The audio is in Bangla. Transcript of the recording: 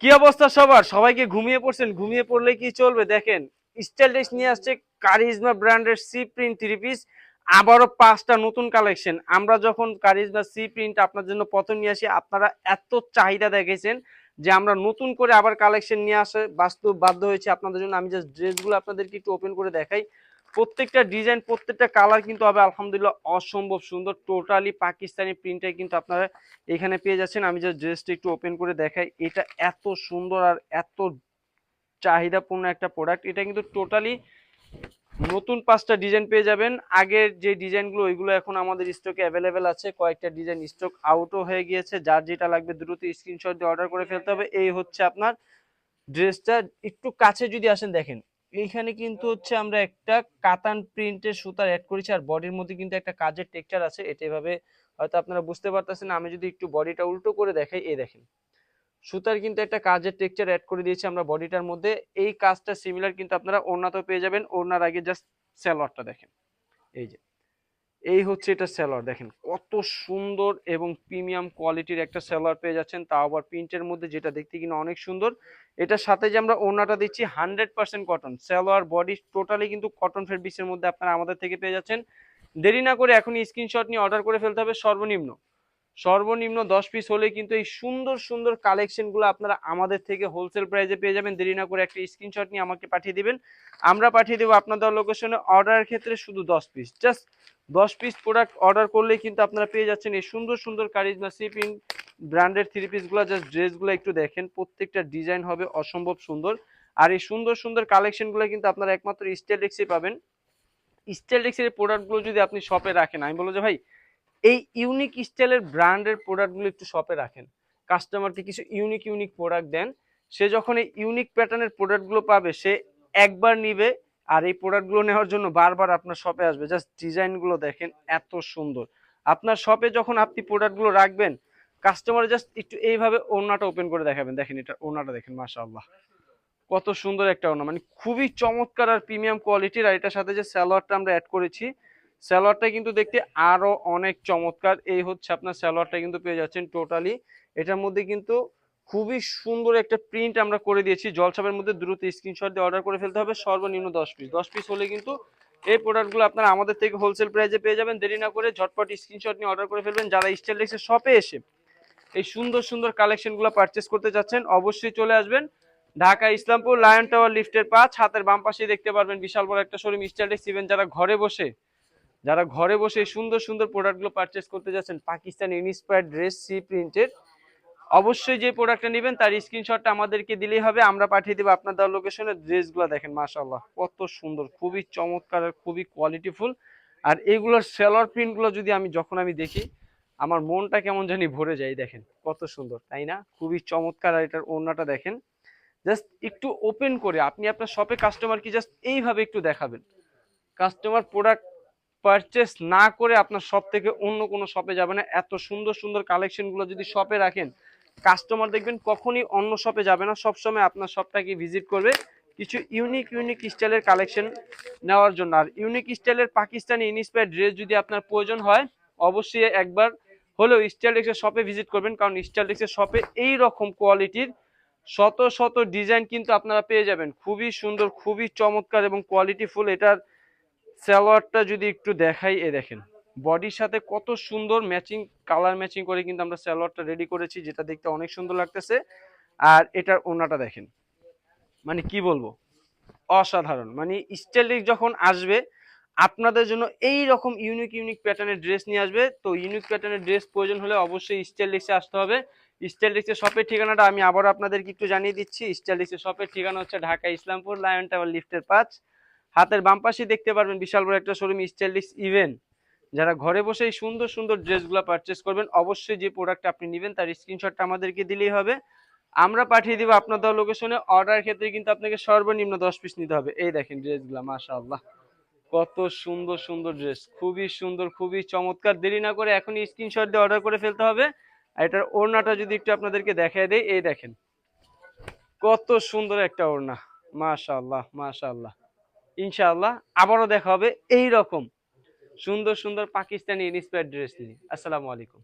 কি অবস্থা সবার? সবাইকে ঘুমিয়ে পড়ছেন? ঘুমিয়ে পড়লে কি চলবে? দেখেন, স্টাইলিশ নিয়ে আসছে কারিজমা ব্র্যান্ডের সি প্রিন্ট থ্রি পিস। আবারও 5টা নতুন কালেকশন। আমরা যখন কারিজমা সি প্রিন্ট আপনার জন্য প্রথম নিয়ে আসি, আপনারা এত চাহিদা দেখেছেন যে আমরা নতুন করে আবার কালেকশন নিয়ে আসে বাস্তব বাধ্য হয়েছে আপনাদের জন্য। আমি জাস্ট ড্রেসগুলো আপনাদেরকে একটু ওপেন করে দেখাই। প্রত্যেকটা ডিজাইন, প্রত্যেকটা কালার কিন্তু হবে আলহামদুলিল্লাহ অসম্ভব সুন্দর। টোটালি পাকিস্তানি প্রিন্টে কিন্তু আপনারা এখানে পেয়ে যাচ্ছেন। আমি জাস্ট ড্রেসটা একটু ওপেন করে দেখাই। এটা এত সুন্দর আর এত চাহিদাপূর্ণ একটা প্রোডাক্ট। এটা কিন্তু টোটালি নতুন 5টা ডিজাইন পেয়ে যাবেন। আগের যে ডিজাইনগুলো ওইগুলো এখন আমাদের স্টকে অ্যাভেলেবেল আছে। কয়েকটা ডিজাইন স্টক আউটও হয়ে গিয়েছে। যার যেটা লাগবে দ্রুত স্ক্রিনশট দিয়ে অর্ডার করে ফেলতে হবে। এই হচ্ছে আপনার ড্রেসটা। একটু কাছে যদি আসেন দেখেন, এইখানে কিন্তু হচ্ছে আমরা একটা কাতান প্রিন্টের সুতার অ্যাড করেছি, আর বডির মধ্যে কিন্তু একটা কাজের টেক্সচার আছে। এটা এভাবে হয়তো আপনারা বুঝতে পারতেছেন। আমি যদি একটু বডিটা উল্টো করে দেখাই, এই দেখেন সুতার কিন্তু একটা কাজের টেক্সচার অ্যাড করে দিয়েছি আমরা বডিটার মধ্যে। এই কাজটা সিমিলার কিন্তু আপনারা ওড়নাতেও পেয়ে যাবেন। ওড়নার আগে জাস্ট সালোয়ারটা দেখেন, এই যে এই হচ্ছে এটা সালোয়ার। দেখেন কত সুন্দর এবং প্রিমিয়াম কোয়ালিটির একটা সালোয়ার পেয়ে যাচ্ছেন, তাও আবার প্রিন্টের মধ্যে, যেটা দেখতে কিনা অনেক সুন্দর। এটার সাথে যে আমরা ওড়নাটা দিচ্ছি 100% কটন। সালোয়ার বডি টোটালি কিন্তু কটন ফেব্রিক্সের মধ্যে আপনারা আমাদের থেকে পেয়ে যাচ্ছেন। দেরি না করে এখনই স্ক্রিনশট নিয়ে অর্ডার করে ফেলতে হবে। সর্বনিম্ন সর্বনিম্ন 10 পিস হলে কিন্তু এই সুন্দর সুন্দর কালেকশনগুলো আপনারা আমাদের থেকে হোলসেল প্রাইসে পেয়ে যাবেন। দেরি না করে একটা স্ক্রিনশট নিয়ে আমাকে পাঠিয়ে দিবেন, আমরা পাঠিয়ে দেবো আপনাদের লোকেশনে। অর্ডারের ক্ষেত্রে শুধু 10 piece, just 10 piece product order করলেই কিন্তু আপনারা পেয়ে যাচ্ছেন এই সুন্দর সুন্দর কারিজমা সিপিং ব্র্যান্ডের থ্রি পিসগুলো। জাস্ট ড্রেসগুলো একটু দেখেন, প্রত্যেকটা ডিজাইন হবে অসম্ভব সুন্দর। আর এই সুন্দর সুন্দর কালেকশনগুলো কিন্তু আপনারা একমাত্র স্টাইলেক্সে পাবেন। স্টাইলেক্সের প্রোডাক্টগুলো যদি আপনি শপে রাখেন, আমি বলবো যে ভাই এই ইউনিক স্টাইলের ব্র্যান্ডের প্রোডাক্টগুলো একটু শপে রাখেন। কাস্টমারকে কিছু ইউনিক ইউনিক প্রোডাক্ট দেন। সে যখন এই ইউনিক প্যাটার্নের প্রোডাক্টগুলো পাবে, সে একবার নিবে আর এই প্রোডাক্টগুলো নেওয়ার জন্য বারবার আপনার শপে আসবে। জাস্ট ডিজাইনগুলো দেখেন এত সুন্দর। আপনার শপে যখন আপনি প্রোডাক্টগুলো রাখবেন, কাস্টমার জাস্ট একটু এইভাবে ওড়নাটা ওপেন করে দেখাবেন। দেখেন এটা ওড়নাটা দেখেন, মাশাআল্লাহ কত সুন্দর একটা ওড়না, মানে খুবই চমৎকার আর প্রিমিয়াম কোয়ালিটির। আর এটার সাথে যে সালোয়ারটা আমরা অ্যাড করেছি, সালোয়ারটা কিন্তু দেখতে আরো অনেক চমৎকার। এই হচ্ছে আপনার সালোয়ারটা কিন্তু পেয়ে যাচ্ছেন টোটালি। এটার মধ্যে কিন্তু খুবই সুন্দর একটা প্রিন্ট আমরা করে দিয়েছি জলছাপের মধ্যে। দ্রুত স্ক্রিনশট দিয়ে অর্ডার করে ফেলতে হবে। সর্বনিম্ন 10 পিস, 10 পিস হলে কিন্তু এই প্রোডাক্টগুলো আপনারা আমাদের থেকে হোলসেল প্রাইসে পেয়ে যাবেন। দেরি না করে ঝটপট স্ক্রিনশট নিয়ে অর্ডার করে ফেলবেন। যারা স্টাইলিশের শপে এসে এই সুন্দর সুন্দর কালেকশনগুলো পারচেস করতে চাচ্ছেন, অবশ্যই চলে আসবেন ঢাকা ইসলামপুর লায়ন টাওয়ার লিফটের 5, হাতের বাম পাশে দেখতে পারবেন বিশাল বড় একটা শোরুম স্টাইলিশ ইভেন। যারা ঘরে বসে সুন্দর সুন্দর প্রোডাক্টগুলো পারচেস করতে যাচ্ছেন, পাকিস্তান ইন্সপায়ার্ড ড্রেস সি প্রিন্টের, অবশ্যই যে প্রোডাক্টটা নেবেন তার স্ক্রিনশটটা আমাদেরকে দিলেই হবে, আমরা পাঠিয়ে দেবো আপনার দেওয়ার লোকেশনে। ড্রেসগুলো দেখেন মাশাআল্লাহ কত সুন্দর, খুবই চমৎকার আর খুবই কোয়ালিটিফুল। আর এগুলোর সেলর প্রিন্টগুলো যদি যখন আমি দেখি, আমার মনটা কেমন জানি ভরে যায়। দেখেন কত সুন্দর, তাই না? খুবই চমৎকার। আর এটার ওড়নাটা দেখেন, জাস্ট একটু ওপেন করে আপনি আপনার শপে কাস্টমারকে জাস্ট এইভাবে একটু দেখাবেন। কাস্টমার প্রোডাক্ট পারচেস না করে আপনার শপ থেকে অন্য কোনো শপে যাবে না। এত সুন্দর সুন্দর কালেকশনগুলো যদি শপে রাখেন, কাস্টমার দেখবেন কখনই অন্য শপে যাবে না, সবসময় আপনার শপটাকে ভিজিট করবে কিছু ইউনিক ইউনিক স্টাইলের কালেকশন নেওয়ার জন্য। আর ইউনিক স্টাইলের পাকিস্তানি ইন্সপায়ার্ড ড্রেস যদি আপনার প্রয়োজন হয়, অবশ্যই একবার হলেও স্টাইলেক্সের শপে ভিজিট করবেন, কারণ স্টাইলেক্সের শপে এই রকম কোয়ালিটির শত শত ডিজাইন কিন্তু আপনারা পেয়ে যাবেন। খুবই সুন্দর, খুবই চমৎকার এবং কোয়ালিটিফুল। এটার সালোয়ারটা যদি একটু দেখাই, এ দেখেন বডির সাথে কত সুন্দর ম্যাচিং, কালার ম্যাচিং করে কিন্তু আমরা সালোয়ারটা রেডি করেছি, যেটা দেখতে অনেক সুন্দর লাগতেছে। আর এটার ওড়নাটা দেখেন, মানে কি বলবো, অসাধারণ। মানে স্টাইলিশ যখন আসবে আপনাদের জন্য এই রকম ইউনিক ইউনিক প্যাটার্নের ড্রেস নিয়ে আসবে। তো ইউনিক প্যাটার্নের ড্রেস প্রয়োজন হলে অবশ্যই স্টাইলিশে আসতে হবে। স্টাইলিশের শপের ঠিকানাটা আমি আবার আপনাদেরকে একটু জানিয়ে দিচ্ছি। স্টাইলিশের শপের ঠিকানা হচ্ছে ঢাকা ইসলামপুর লায়ন টাওয়ার লিফটের 5, হাতের বাম পাশে দেখতে পারবেন বিশাল বড় একটা শোরুম স্টাইলিশ ইভেন্ট। যারা ঘরে বসে এই সুন্দর সুন্দর ড্রেসগুলো পারচেস করবেন, অবশ্যই যে প্রোডাক্ট আপনি নেবেন তার স্ক্রিনশটটা আমাদেরকে দিলেই হবে, আমরা পাঠিয়ে দিব আপনার দেওয়া লোকেশনে। অর্ডার ক্ষেত্রে কিন্তু আপনাকে সর্বনিম্ন 10 পিস নিতে হবে। এই দেখেন ড্রেসগুলো মাশাআল্লাহ কত সুন্দর সুন্দর ড্রেস, খুবই সুন্দর, খুবই চমৎকার। দেরি না করে এখনই স্ক্রিনশট দিয়ে অর্ডার করে ফেলতে হবে। আর এটার ওড়নাটা যদি একটু আপনাদেরকে দেখায় দেই, এই দেখেন কত সুন্দর একটা ওড়না, মাশাআল্লাহ মাশাআল্লাহ। ইনশাআল্লাহ আবারও দেখা হবে এই রকম সুন্দর সুন্দর পাকিস্তানি ইন্সপায়ার্ড ড্রেস নিয়ে। আসসালামু আলাইকুম।